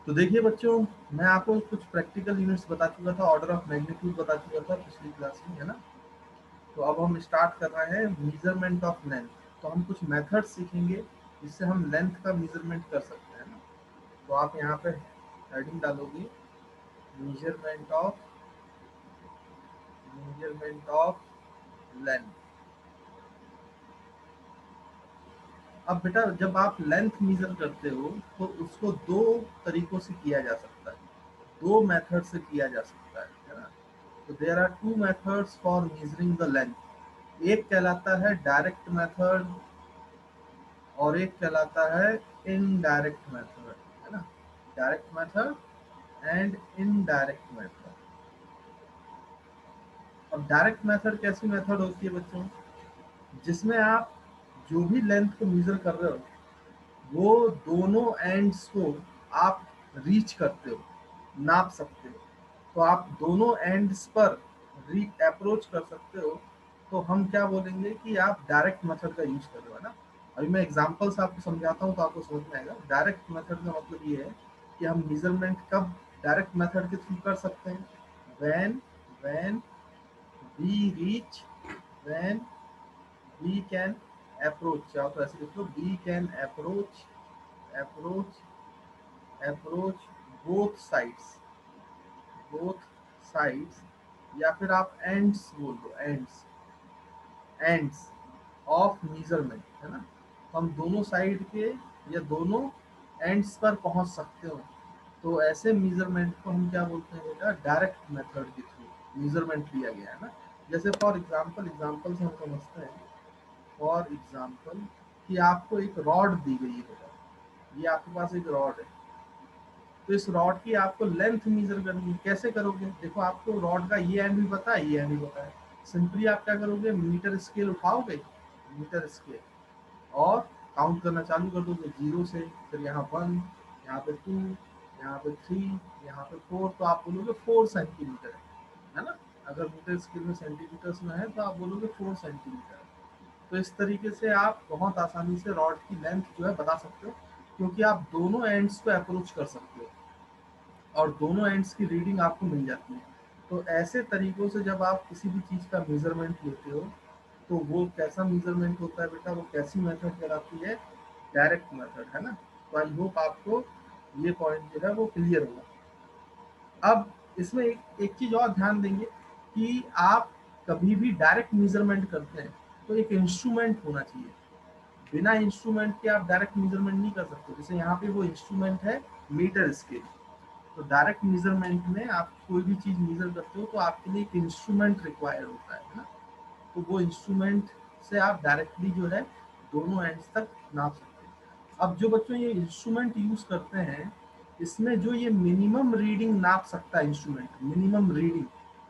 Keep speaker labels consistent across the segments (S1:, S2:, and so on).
S1: तो देखिए बच्चों, मैं आपको कुछ प्रैक्टिकल यूनिट्स बता चुका था, ऑर्डर ऑफ मैग्नीट्यूड बता चुका था पिछली क्लास में, है ना। तो अब हम स्टार्ट कर रहे हैं मेजरमेंट ऑफ लेंथ। तो हम कुछ मेथड सीखेंगे जिससे हम लेंथ का मेजरमेंट कर सकते हैं ना। तो आप यहाँ पे हेडिंग डालोगे मेजरमेंट ऑफ लेंथ। अब बेटा, जब आप लेंथ मेजर करते हो तो उसको दो तरीकों से किया जा सकता है, दो मेथड से किया जा सकता है ना। तो there are two methods for measuring the length. एक कहलाता है डायरेक्ट मेथड और एक कहलाता है इनडायरेक्ट मेथड, है ना। Direct method and indirect method. अब डायरेक्ट मेथड कैसी मेथड होती है बच्चों, जिसमें आप जो भी लेंथ को मेजर कर रहे हो वो दोनों एंड्स को आप रीच करते हो, नाप सकते हो। तो आप दोनों एंड्स पर अप्रोच कर सकते हो। तो हम क्या बोलेंगे कि आप डायरेक्ट मेथड का यूज कर रहे हो, है ना। अभी मैं एग्जांपल्स आपको समझाता हूँ तो आपको समझ में आएगा। डायरेक्ट मेथड का मतलब ये है कि हम मेजरमेंट कब डायरेक्ट मेथड के थ्रू कर सकते हैं, when when we reach, when we can approach. चाहो तो ऐसे लिख लो, we can approach approach both sides, both sides. या फिर आप एंड्स बोल दो, एंड्स ऑफ मेजरमेंट, है ना। तो हम दोनों साइड के या दोनों एंड्स पर पहुंच सकते हो। तो ऐसे मेजरमेंट को हम क्या बोलते हैं बेटा, डायरेक्ट मेथड के थ्रू मेजरमेंट लिया गया है ना। जैसे फॉर एग्जाम्पल से हम समझते हैं। फॉर एग्जाम्पल कि आपको एक रॉड दी गई है बेटा, ये आपके पास एक रॉड है। तो इस रॉड की आपको लेंथ मेजर करनी है। कैसे करोगे, देखो आपको रॉड का ये एंड भी पता है, ये एंड भी पता है। सिंपली आप क्या करोगे, मीटर स्केल उठाओगे, मीटर स्केल, और काउंट करना चालू कर दोगे जीरो से। फिर यहाँ 1, यहाँ पे 2, यहाँ पे 3, यहाँ पे 4। तो आप बोलोगे 4 सेंटीमीटर है ना। अगर मीटर स्केल में सेंटीमीटर्स में है तो आप बोलोगे 4 सेंटीमीटर। तो इस तरीके से आप बहुत आसानी से रॉड की लेंथ जो है बता सकते हो, क्योंकि आप दोनों एंड्स को अप्रोच कर सकते हो और दोनों एंड्स की रीडिंग आपको मिल जाती है। तो ऐसे तरीकों से जब आप किसी भी चीज़ का मेजरमेंट लेते हो तो वो कैसा मेजरमेंट होता है बेटा, वो कैसी मेथड कहलाती है, डायरेक्ट मेथड, है ना। तो आई होप आपको ये पॉइंट जो है वो क्लियर होगा। अब इसमें एक चीज और ध्यान देंगे कि आप कभी भी डायरेक्ट मेजरमेंट करते हैं तो एक इंस्ट्रूमेंट होना चाहिए। बिना इंस्ट्रूमेंट के आप डायरेक्ट मेजरमेंट नहीं कर सकते। जैसे यहाँ पे वो इंस्ट्रूमेंट है मीटर स्केल। तो डायरेक्ट मेजरमेंट में आप कोई भी चीज मेजर करते हो तो आपके लिए एक इंस्ट्रूमेंट रिक्वायर होता है ना। तो वो इंस्ट्रूमेंट से आप डायरेक्टली जो है दोनों एंड्स तक नाप सकते हैं। अब जो बच्चों ये इंस्ट्रूमेंट यूज करते हैं, इसमें जो ये मिनिमम रीडिंग नाप सकता है इंस्ट्रूमेंट, मिनिमम रीडिंग,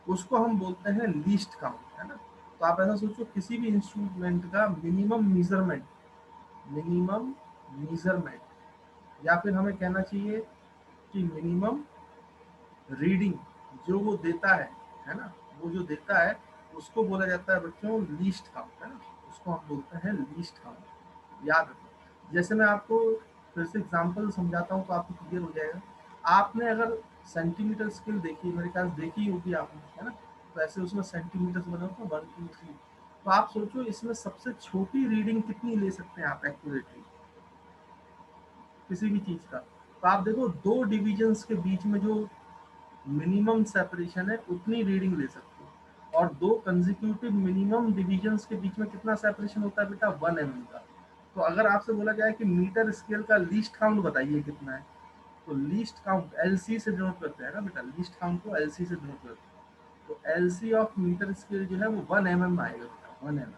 S1: उसको हम बोलते हैं लीस्ट काउंट, है ना। तो आप ऐसा सोचो, किसी भी इंस्ट्रूमेंट का मिनिमम मेजरमेंट, या फिर हमें कहना चाहिए कि मिनिमम रीडिंग जो वो देता है ना, वो जो देता है उसको बोला जाता है बच्चों लीस्ट काउंट, है ना। उसको हम बोलते हैं लीस्ट काउंट, याद रखो। जैसे मैं आपको फिर से एग्जांपल समझाता हूँ तो आपको क्लियर हो जाएगा। आपने अगर सेंटीमीटर स्केल देखी, मेरे ख्याल देखी होगी आपने, है ना। तो ऐसे उसमें सेंटीमीटर बना होता है 1 2 3। तो आप सोचो इसमें सबसे छोटी रीडिंग कितनी ले सकते हैं आप एक्यूरेटली किसी भी चीज का। तो आप देखो दो डिविजन्स के बीच में जो मिनिमम सेपरेशन है उतनी रीडिंग ले सकते हो। और दो कंसेक्यूटिव मिनिमम डिविजन्स के बीच में कितना सेपरेशन होता है बेटा, 1 mm का। तो अगर आपसे बोला जाए कि मीटर स्केल का लीस्ट काउंट बताइए कितना है, तो लीस्ट काउंट एलसी से डिनोट करते हैं ना बेटा, लीस्ट काउंट को एलसी से डिनोट करते हैं। तो एलसी ऑफ मीटर स्केल जो है वो 1 mm आएगा बेटा, 1 mm।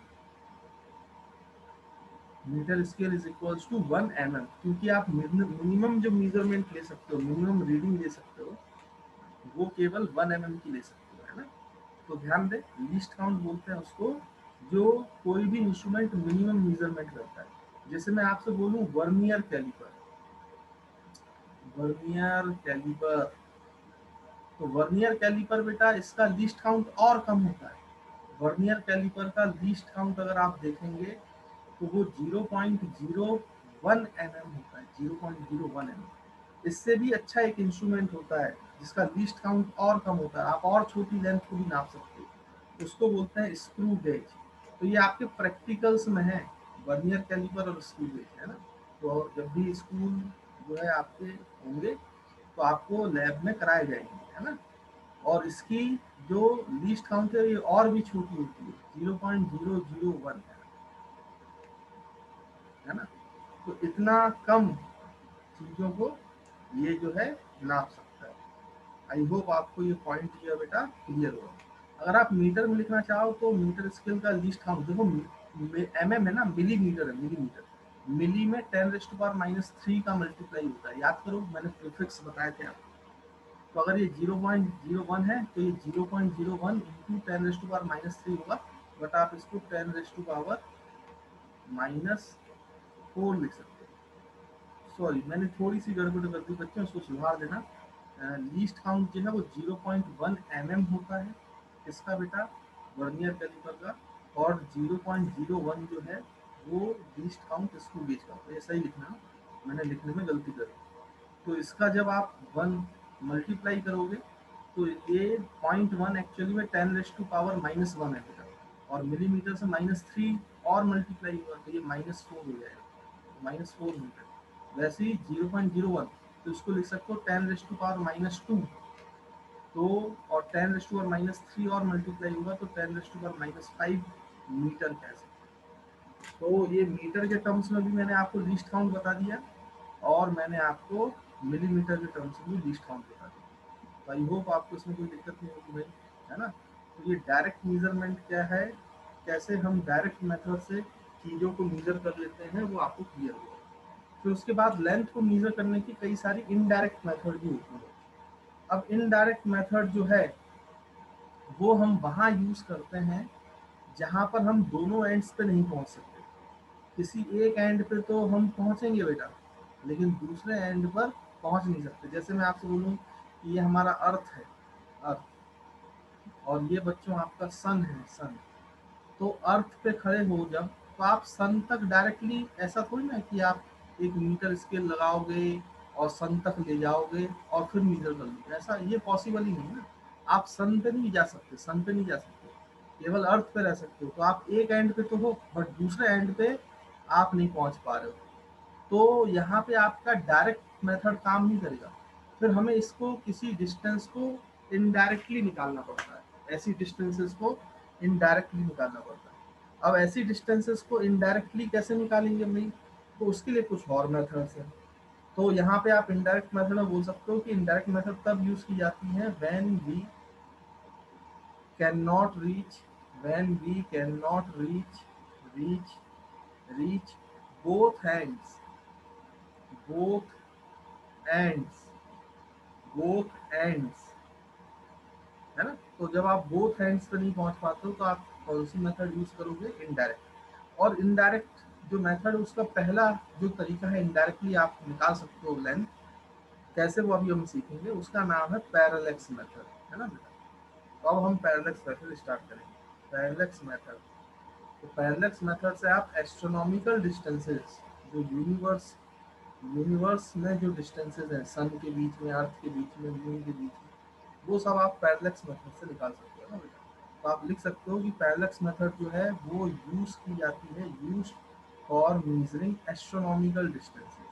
S1: Metre scale is equals to 1 mm, क्योंकि आप मिनिमम जो मेजरमेंट ले सकते हो, मिनिमम रीडिंग ले सकते हो, वो केवल 1 mm की ले सकते हो, है ना। तो ध्यान दें, लीस्ट काउंट बोलते हैं उसको जो कोई भी इंस्ट्रूमेंट मिनिमम मेजरमेंट करता है। जैसे मैं आपसे बोलूं वर्नियर कैलिपर, वर्नियर कैलिपर, तो वर्नियर कैलिपर बेटा इसका लीस्ट काउंट और कम होता है। वर्नियर कैलिपर का लीस्ट काउंट अगर आप देखेंगे तो वो 0.01 mm होता है, 0.01 mm। इससे भी अच्छा एक इंस्ट्रूमेंट होता है जिसका लीस्ट काउंट और कम होता है, आप और छोटी लेंथ को भी नाप सकते हो, उसको बोलते हैं स्क्रू गेज। तो ये आपके प्रैक्टिकल्स में है, वर्नियर कैलिपर और स्क्रू गेज, है ना। तो जब भी स्कूल जो है आपके होंगे तो आपको लैब में कराए जाएंगे, है ना। और इसकी जो लीस्ट काउंट है ये और भी छोटी होती है, 0.001 है ना। तो इतना कम चीजों को ये जो है नाप सकता है। आई होप आपको ये पॉइंट जो है बेटा क्लियर होगा। अगर आप मीटर में लिखना चाहो तो मीटर स्केल का लीस्ट काउंट देखो, एमएम है ना, मिलीमीटर है, मिलीमीटर। मिली में 10⁻³ का मल्टीप्लाई होता है, याद करो मैंने प्रीफिक्स बताए थे आपको। तो अगर ये 0.01 है तो ये 0.01 इंटू 10⁻³ होगा, बट आप इसको 10⁻⁻4 लिख सकते हो। सॉरी मैंने थोड़ी सी गड़बड़ कर दी बच्चों, उसको सुधार देना। लीस्ट काउंट जो है वो 0.1 mm होता है इसका बेटा, वर्नियर कैलिपर का। और 0.01 जो है वो लीस्ट काउंट स्क्रू गेज का, तो ये सही लिखना, मैंने लिखने में गलती कर दी। तो इसका जब आप 1 मल्टीप्लाई करोगे तो ये 0.1 एक्चुअली में 10⁻⁻1 है बेटा, और मिलीमीटर से -3 और मल्टीप्लाई हुआ तो ये -4 हो जाएगा, -4 मीटर। वैसे ही 0.01 तो इसको लिख सकते हो 10⁻⁻2। तो और 10⁻⁻3 और मल्टीप्लाई होगा तो 10⁻⁻5 मीटर कह सकते हैं। तो ये मीटर के टर्म्स में भी मैंने आपको लीस्ट काउंट बता दिया, और मैंने आपको मिलीमीटर के टर्म्स में भी लीस्ट काउंट बता दिया। तो आई होप आपको इसमें कोई दिक्कत नहीं होगी भाई, है ना। तो ये डायरेक्ट मेजरमेंट क्या है, कैसे हम डायरेक्ट मेथड से चीज़ों को मेजर कर लेते हैं, वो आपको क्लियर होगा। फिर उसके बाद लेंथ को मेजर करने की कई सारी इनडायरेक्ट मेथड भी होती है। अब इनडायरेक्ट मेथड जो है वो हम वहाँ यूज़ करते हैं जहाँ पर हम दोनों एंड्स पे नहीं पहुँच सकते। किसी एक एंड पे तो हम पहुँचेंगे बेटा, लेकिन दूसरे एंड पर पहुँच नहीं सकते। जैसे मैं आपसे बोलूँ कि ये हमारा अर्थ है, अर्थ, और ये बच्चों आपका सन है, सन। तो अर्थ पे खड़े हो जब, तो आप सन तक डायरेक्टली ऐसा थोड़ी ना कि आप एक मीटर स्केल लगाओगे और सन तक ले जाओगे और फिर मीटर कर लोगे, ऐसा ये पॉसिबल ही नहीं है ना। आप सन पे नहीं जा सकते, सन पे नहीं जा सकते, केवल अर्थ पे रह सकते हो। तो आप एक एंड पे तो हो बट दूसरे एंड पे आप नहीं पहुंच पा रहे हो, तो यहाँ पे आपका डायरेक्ट मेथड काम नहीं करेगा। फिर हमें इसको किसी डिस्टेंस को इनडायरेक्टली निकालना पड़ता है, ऐसी डिस्टेंसेस को इनडायरेक्टली निकालना पड़ता है। अब ऐसी डिस्टेंसेस को इनडायरेक्टली कैसे निकालेंगे भाई, तो उसके लिए कुछ और मेथड्स हैं। तो यहाँ पे आप इनडायरेक्ट मेथड में बोल सकते हो कि इनडायरेक्ट मेथड तब यूज की जाती है when we can not reach, when we can not reach reach both hands, both ends, both ends, है ना। तो जब आप बोथ एंड्स पे नहीं पहुंच पाते हो तो आप कौन सी मेथड यूज करोगे, इनडायरेक्ट। और इनडायरेक्ट जो मेथड है उसका पहला जो तरीका है इनडायरेक्टली आप निकाल सकते हो लेंथ, कैसे वो अभी हम सीखेंगे, उसका नाम है पैरेलैक्स मेथड, है ना बेटा। तो अब हम पैरेलैक्स मेथड स्टार्ट करेंगे। पैरेलैक्स मेथड, तो पैरेलैक्स मेथड से आप एस्ट्रोनॉमिकल डिस्टेंसेस, जो यूनिवर्स यूनिवर्स में जो डिस्टेंसेस हैं, सन के बीच में, अर्थ के बीच में, मून के बीच में, वो सब आप पैरेलैक्स मेथड से निकाल सकते हो ना बेटा। तो आप लिख सकते हो कि पैरेलैक्स मेथड जो है वो यूज की जाती है, use for measuring astronomical distances,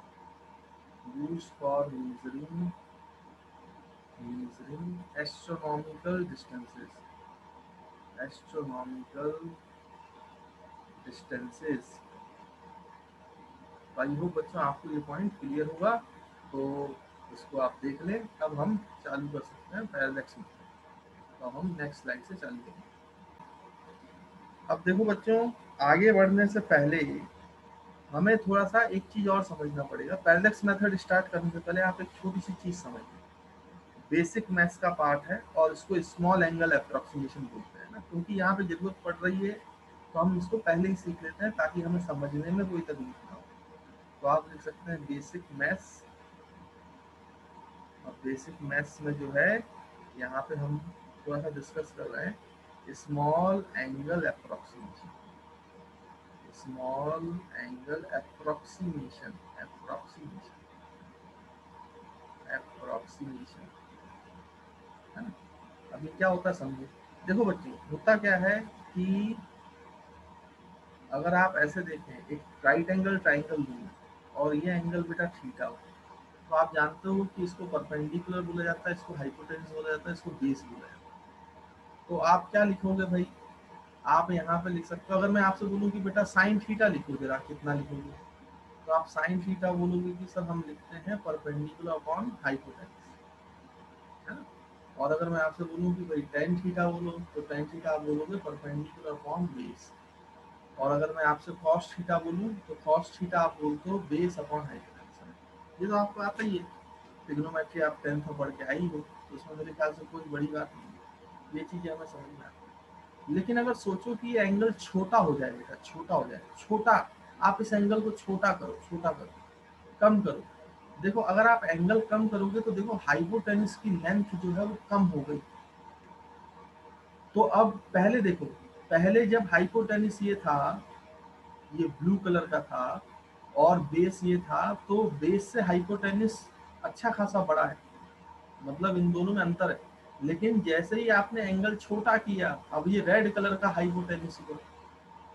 S1: use for measuring astronomical distances, astronomical distances. I hope बच्चों आपको ये पॉइंट क्लियर होगा, तो इसको आप देख लें। अब हम चालू कर सकते हैं पैरेलैक्स मेथड। तो हम नेक्स्ट स्लाइड से चालू करेंगे। अब देखो बच्चों, आगे बढ़ने से पहले हमें थोड़ा सा एक चीज और समझना पड़ेगा। पैरेलैक्स मेथड स्टार्ट करने से पहले आप एक छोटी सी चीज समझिए, बेसिक मैथ्स का पार्ट है और इसको स्मॉल एंगल अप्रोक्सीमेशन बोलते हैं ना, क्योंकि यहाँ पे जरूरत पड़ रही है तो हम इसको पहले ही सीख लेते हैं ताकि हमें समझने में कोई तकलीफ ना हो। तो आप लिख सकते हैं बेसिक मैथ्स, और बेसिक मैथ्स में जो है यहाँ पे हम थोड़ा सा डिस्कस कर रहे हैं small angle approximation, small angle approximation, approximation. Approximation, है ना। अब ये क्या होता है समझो। देखो बच्चों, होता क्या है कि अगर आप ऐसे देखें, एक राइट एंगल ट्राइंगल दूं और ये एंगल बेटा थीटा हो, तो आप जानते हो कि इसको परपेंडिकुलर बोला जाता है, इसको हाइपोटेन्यूस बोला जाता है, इसको बेस बोला जाता है। तो आप क्या लिखोगे भाई, आप यहाँ पे लिख सकते हो। अगर मैं आपसे बोलूँ कि बेटा साइन थीटा लिखो जरा, कितना लिखोगे, तो आप साइन थीटा बोलोगे कि सर हम लिखते हैं परपेंडिकुलर अपॉन हाइपोटेन्यूस, है ना। और अगर मैं आपसे बोलूँ कि भाई टेन थीटा बोलो, तो टेन थीटा आप बोलोगे परपेंडिकुलर अपॉन बेस। और अगर मैं आपसे कॉस थीटा बोलूँ, तो कॉस थीटा आप बोलते हो बेस अपॉन हाइपोटेन्यूस। ये तो आपको आता ही है, ट्रिग्नोमेट्री आप 10th में पढ़ के आई हो, तो उसमें मेरे ख्याल से कोई बड़ी बात नहीं, ये चीज़ें हमें समझ में आती है। लेकिन अगर सोचो कि ये एंगल छोटा हो जाए बेटा, छोटा हो जाए, छोटा, आप इस एंगल को छोटा करो, छोटा करो, कम करो। देखो अगर आप एंगल कम करोगे तो देखो हाइपोटेन्यूस की लेंथ जो है वो कम हो गई। तो अब पहले देखो, पहले जब हाइपोटेन्यूस ये था, ये ब्लू कलर का था, और बेस ये था, तो बेस से हाइपोटेन्यूस अच्छा खासा बड़ा है, मतलब इन दोनों में अंतर है। लेकिन जैसे ही आपने एंगल छोटा किया, अब ये रेड कलर का हाइपोटेन्यूस हुआ,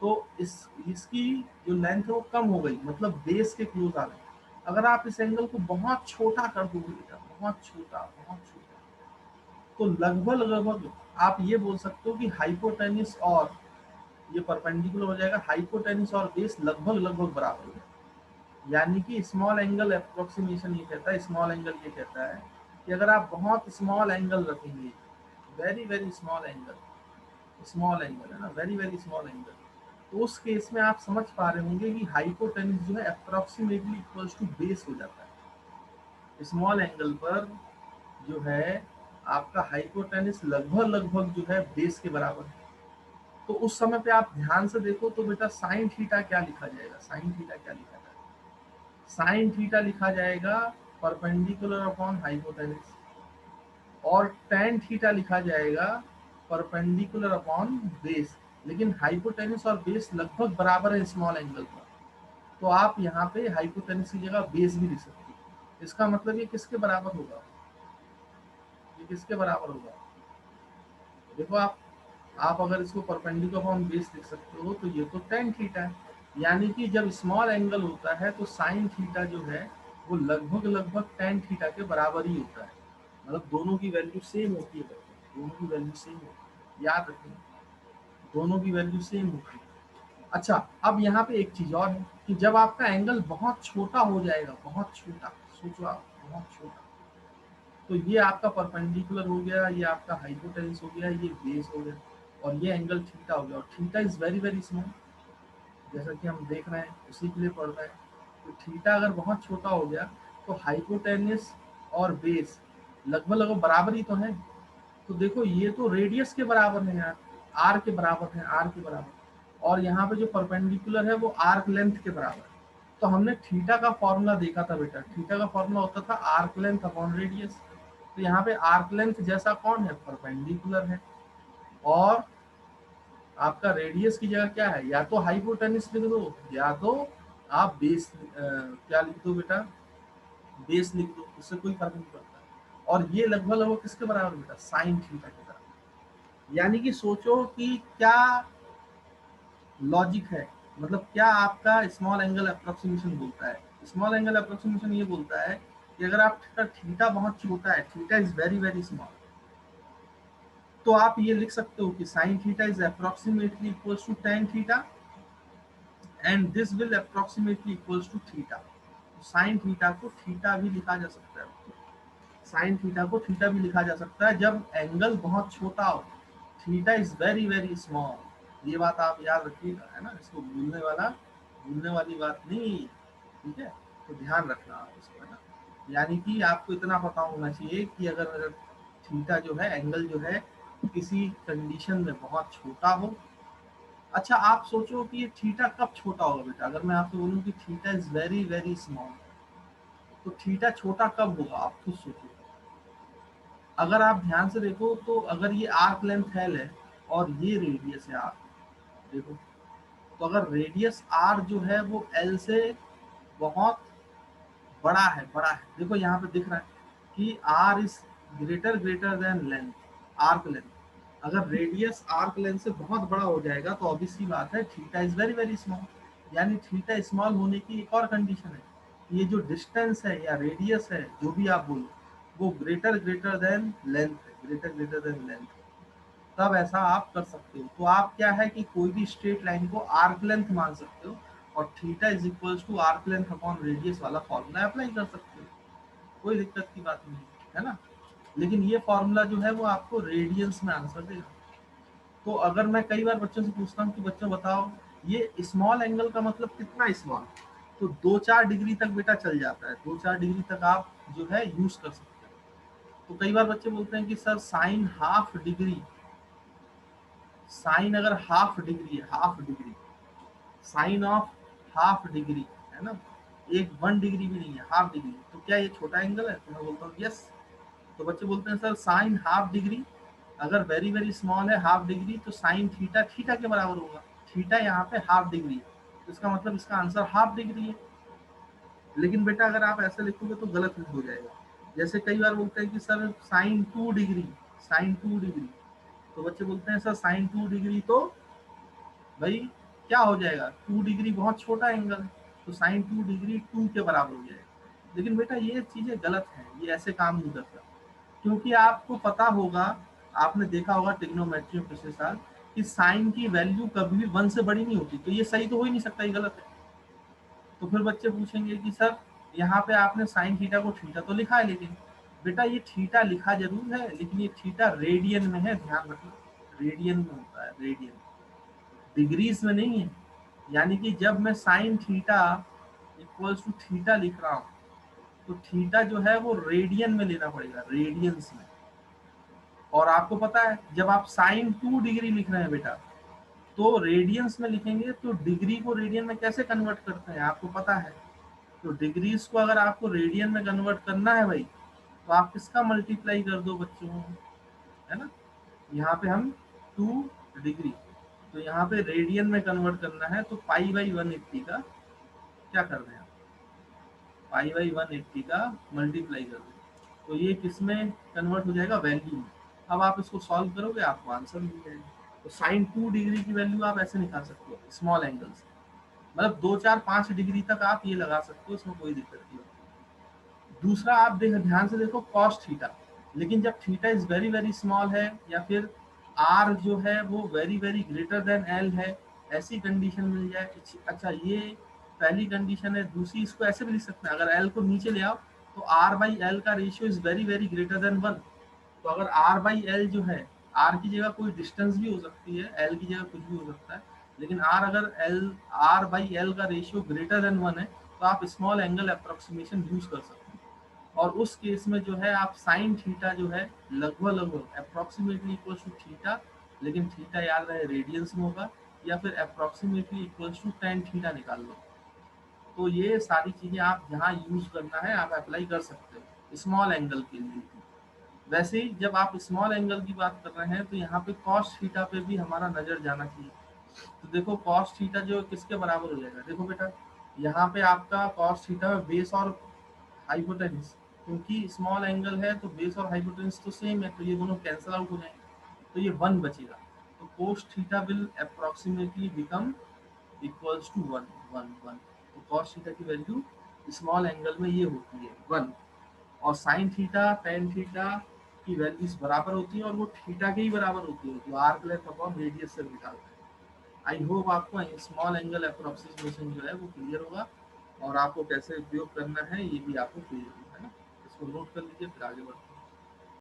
S1: तो इसकी जो लेंथ है वो कम हो गई, मतलब बेस के क्लोज आ गए। अगर आप इस एंगल को बहुत छोटा कर दोगे बेटा, बहुत छोटा, बहुत छोटा, तो लगभग लगभग आप ये बोल सकते हो कि हाइपोटेन्यूस और ये परपेंडिकुलर हो जाएगा, हाइपोटेन्यूस और बेस लगभग लगभग बराबर हो जाएगा। यानी कि स्मॉल एंगल अप्रोक्सीमेशन ये कहता है, स्मॉल एंगल ये कहता है कि अगर आप बहुत स्मॉल एंगल रखेंगे, very very small angle, small angle है ना, वेरी वेरी स्मॉल एंगल, तो उस केस में आप समझ पा रहे होंगे कि हाइपोटेन्यूस जो है अप्रोक्सीमेटली इक्वल्स टू बेस हो जाता है। स्मॉल एंगल पर जो है आपका हाइपोटेन्यूस लगभग लगभग जो है बेस के बराबर है। तो उस समय पे आप ध्यान से देखो तो बेटा साइन थीटा क्या लिखा जाएगा, साइन थीटा क्या लिखा जाएगा, साइन थीटा लिखा जाएगा परपेंडिकुलर अपॉन हाइपोटेन्यूस, और टेन थीटा लिखा जाएगा परपेंडिकुलर अपॉन बेस। लेकिन हाइपोटेन्यूस और बेस लगभग बराबर है स्मॉल एंगल पर, तो आप यहाँ पे हाइपोटेन्यूस की जगह बेस भी लिख सकते हो। इसका मतलब ये किसके बराबर होगा, ये किसके बराबर होगा, देखो आप अगर इसको परपेंडिकुलर अपॉन बेस लिख सकते हो, तो ये तो टेन थीटा है। यानी कि जब स्मॉल एंगल होता है तो साइन थीटा जो है वो लगभग लगभग टेन थीटा के बराबर ही होता है, मतलब दोनों की वैल्यू सेम होती है बच्चों, दोनों की वैल्यू सेम होती है, याद रखें, दोनों की वैल्यू सेम होती है। अच्छा, अब यहाँ पे एक चीज और है कि जब आपका एंगल बहुत छोटा हो जाएगा, बहुत छोटा, सोचो आप, बहुत छोटा, तो ये आपका परपेंडिकुलर हो गया, ये आपका हाइपोटेन्यूस हो गया, ये बेस हो गया, और ये एंगल थीटा हो गया, और theta is very very small, जैसा कि हम देख रहे हैं, उसी के लिए पढ़ रहे हैं। तो थीटा अगर बहुत छोटा हो गया, तो हाइपोटेन्यूस और बेस लगभग लगभग बराबर ही तो है। तो देखो ये तो रेडियस के बराबर है यार, आर के बराबर है, आर के बराबर, और यहाँ पे जो परपेंडिकुलर है वो आर्क लेंथ के बराबर है। तो हमने थीटा का फॉर्मूला देखा था बेटा, थीटा का फॉर्मूला होता था आर्क लेंथ अपॉन रेडियस। तो यहाँ पे आर्क लेंथ जैसा कौन है, परपेंडिकुलर है, और आपका रेडियस की जगह क्या है, या तो हाइपोटेन्यूस लिख दो, या तो आप बेस क्या लिख दो बेटा, बेस लिख दो, उससे कोई फर्क नहीं पड़ता। और ये लगभग लगभग किसके बराबर बेटा, साइन थीटा के बराबर। यानी कि सोचो कि क्या लॉजिक है, मतलब क्या आपका स्मॉल एंगल अप्रोक्सीमेशन बोलता है, स्मॉल एंगल अप्रोक्सीमेशन ये बोलता है कि अगर आपका थीटा बहुत छोटा है, theta is very very small, तो आप ये लिख सकते हो कि sine theta is approximately equals to tan theta, and this will approximately equals to theta. Sine theta को थीटा भी लिखा जा सकता है, साइन थीटा को थीटा भी लिखा जा सकता है जब एंगल बहुत छोटा हो, theta is very very small. ये बात आप याद रखिएगा, है ना, इसको भूलने वाली बात नहीं, ठीक है। तो ध्यान रखना आप इसको, है ना। यानी कि आपको इतना पता होना चाहिए कि अगर थीटा जो है, एंगल जो है, किसी कंडीशन में बहुत छोटा हो। अच्छा आप सोचो कि ये थीटा कब छोटा होगा बेटा, अगर मैं आपसे बोलूं कि theta is very very small, तो थीटा छोटा कब होगा, आप खुद सोचो। अगर आप ध्यान से देखो तो अगर ये आर्क लेंथ एल है और ये रेडियस है आर, देखो, तो अगर रेडियस आर जो है वो एल से बहुत बड़ा है, बड़ा है, देखो यहाँ पे दिख रहा है, कि R is greater than length, arc length. अगर रेडियस आर्क लेंथ से बहुत बड़ा हो जाएगा तो ऑब्वियस सी बात है theta is very very small, यानी थीटा स्मॉल होने की एक और कंडीशन है, ये जो डिस्टेंस है या रेडियस है जो भी आप बोलो वो ग्रेटर देन लेंथ है, ग्रेटर देन लेंथ, तब ऐसा आप कर सकते हो। तो आप क्या है कि कोई भी स्ट्रेट लाइन को आर्क लेंथ मान सकते हो और theta is equals to arc length upon radius वाला फॉर्मूला अप्लाई कर सकते हो, कोई दिक्कत की बात नहीं है ना। लेकिन ये फॉर्मूला जो है वो आपको रेडियंस में आंसर देगा। तो अगर मैं कई बार बच्चों से पूछता हूँ कि बच्चों बताओ ये स्मॉल एंगल का मतलब कितना स्मॉल, तो 2-4 डिग्री तक बेटा चल जाता है, 2-4 डिग्री तक आप जो है यूज कर सकते हो। तो कई बार बच्चे बोलते हैं कि sir sine half degree, sine अगर हाफ डिग्री है, half degree, sine of half degree है ना, एक 1 डिग्री भी नहीं है, हाफ डिग्री, तो क्या ये छोटा एंगल है? तो मैं बोलता हूँ यस। तो बच्चे बोलते हैं सर साइन हाफ डिग्री अगर वेरी वेरी स्मॉल है, हाफ डिग्री, तो साइन थीटा थीटा के बराबर होगा, थीटा यहाँ पे हाफ डिग्री है, तो इसका मतलब इसका आंसर हाफ डिग्री है। लेकिन बेटा अगर आप ऐसे लिखोगे तो गलत हो जाएगा। जैसे कई बार बोलते हैं कि sir sine 2 degree, sine 2 degree, तो बच्चे बोलते हैं सर साइन 2 डिग्री, तो भाई क्या हो जाएगा, 2 डिग्री बहुत छोटा एंगल है, तो साइन 2 डिग्री 2 के बराबर हो जाएगा। लेकिन बेटा ये चीजें गलत है, ये ऐसे काम नहीं करता, क्योंकि आपको पता होगा, आपने देखा होगा ट्रिग्नोमेट्री में पिछले साल कि साइन की वैल्यू कभी भी 1 से बड़ी नहीं होती, तो ये सही तो हो ही नहीं सकता, ये गलत है। तो फिर बच्चे पूछेंगे कि सर यहाँ पे आपने साइन थीटा को थीटा तो लिखा है, लेकिन बेटा ये थीटा लिखा जरूर है लेकिन ये थीटा रेडियन में है, ध्यान रखना, रेडियन में होता है, रेडियन, डिग्रीज में नहीं है। यानी कि जब मैं sine theta equals to theta लिख रहा हूँ तो थीटा जो है वो रेडियन में लेना पड़ेगा, रेडियंस में। और आपको पता है जब आप साइन 2 डिग्री लिख रहे हैं बेटा, तो रेडियंस में लिखेंगे तो डिग्री को रेडियन में कैसे कन्वर्ट करते हैं आपको पता है। तो डिग्रीज को अगर आपको रेडियन में कन्वर्ट करना है भाई, तो आप किसका मल्टीप्लाई कर दो बच्चों, है ना। यहाँ पे हम 2 डिग्री, तो यहाँ पे रेडियन में कन्वर्ट करना है, तो पाई/180 का क्या कर रहे हैं, पाई/180 का मल्टीप्लाई कर दो, तो ये किस में कन्वर्ट हो जाएगा, वैल्यू में। अब आप इसको सॉल्व करोगे आपको आंसर मिल जाएगा। तो साइन 2 डिग्री की वैल्यू आप ऐसे निकाल सकते हो स्मॉल एंगल से, मतलब 2-4-5 डिग्री तक आप ये लगा सकते हो, इसमें कोई दिक्कत नहीं। दूसरा आप ध्यान से देखो कॉस थीटा, लेकिन जब theta is very very small है या फिर आर जो है वो very very greater than L है, ऐसी कंडीशन मिल जाए। अच्छा ये पहली कंडीशन है। दूसरी इसको ऐसे भी लिख सकते हैं, अगर एल को नीचे ले आओ तो आर बाई एल का ratio is very very greater than 1। तो अगर आर बाई एल जो है, आर की जगह कोई डिस्टेंस भी हो सकती है, एल की जगह कुछ भी हो सकता है, लेकिन आर अगर एल, आर बाई एल का रेशियो ग्रेटर देन 1 है तो आप स्मॉल एंगल अप्रोक्सीमेशन यूज कर सकते हैं। और उस केस में जो है आप साइन थीटा जो है लगभग लगभग अप्रोक्सीमेटली इक्वल टू थीटा, लेकिन थीटा याद रहे रेडियंस में होगा, या फिर approximately equal to tan theta निकाल लो। तो ये सारी चीजें आप जहाँ यूज करना है आप अप्लाई कर सकते हो स्मॉल एंगल के लिए। वैसे ही जब आप स्मॉल एंगल की बात कर रहे हैं तो यहाँ पे कॉस थीटा पे भी हमारा नजर जाना चाहिए। तो देखो कॉस थीटा जो किसके बराबर हो जाएगा, देखो बेटा यहाँ पे आपका कॉस थीटा बेस और हाइपोटेन्यूस, क्योंकि स्मॉल एंगल है तो बेस और हाइपोटेन्यूस तो सेम है, तो ये दोनों कैंसिल आउट हो जाएंगे, तो ये 1 बचेगा। तो cos theta will approximately become equals to 1 1 1। तो कॉस थीटा की वैल्यू स्मॉल एंगल में ये होती है 1, और साइन थीटा टेन थीटा की वैल्यूज बराबर होती है और वो थीटा के ही बराबर होती है जो आर्क लेंथ अपॉन रेडियस से निकालते हैं। आई होप आपको स्मॉल एंगल अप्रोक्सीमेशन जो है वो क्लियर होगा, और आपको कैसे उपयोग करना है ये भी आपको क्लियर होगा, है ना। इसको नोट कर लीजिए फिर आगे बढ़ते हैं।